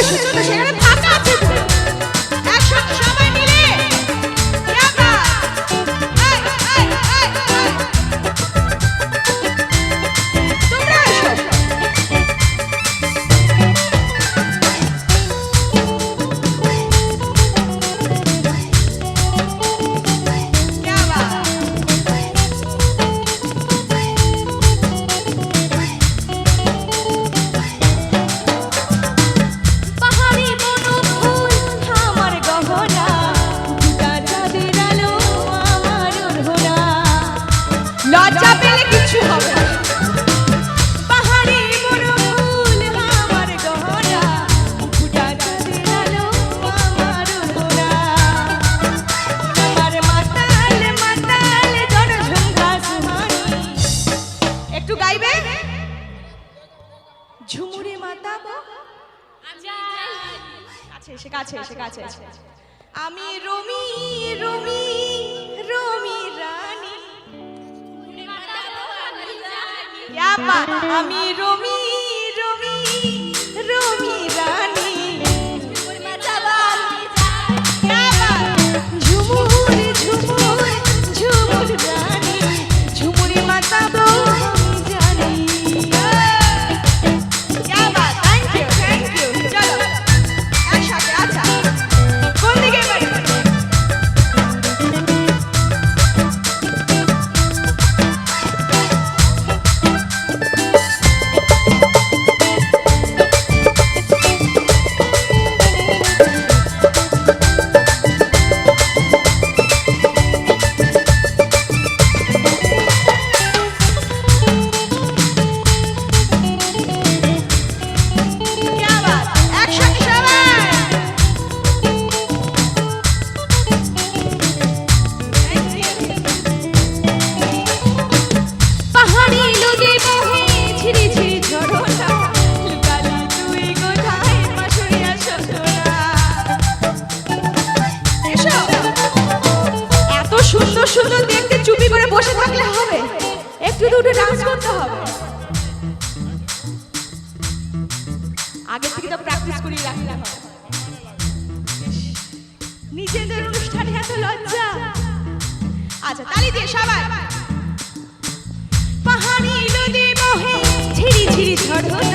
এসেছো তো সেখানে ফাঁকা আছে তো। একসাথে সবাই মিলে क्या बात এই তোমরা এসো क्या बात পাহাড়ি বনফুল আমার গহনা, ফুটা চাঁদের আলো আমার ওড়না। লজ্জা পেলে কিছু হবে না। পাহাড়ি বনফুল আমার গহনা, ফুটা চাঁদের আলো আমার ওড়না। আমার মাতাল মাতাল জনঝুমকা সুহানি। একটু গাইবে ঝুমুরে মাতাবো কাছে এসে আমি রমি রমি রমি রানী क्या बात আমি রমি রমি রমি রানী क्या बात ঝুমুর ঝুমুর ঝুমুর রানী, ঝুমুরে মাতাবো আমি জানি। क्या बात थैंक यू চলো একসাথে আচ্ছা কোন দিকে বাড়ি क्या बात একসাথে সবাই পাহাড়ি নদী বহে ঝিরি ঝিরি ঝরনা, লুকালি তুই কোথায় পাশুরিয়া সজনা। এসো এত সুন্দর সুন্দর দেখতে চুপি করে বসে থাকলে হবে একটু দুটো ডান্স করতে হবে আগে থেকে তো প্র্যাকটিস করিয়ে রাখতে হবে নিজেদের অনুষ্ঠানে এত লজ্জা আচ্ছা তালি দিয়ে সবাই পাহাড়ি নদী বহে ঝিরি ঝিরি ঝরনা,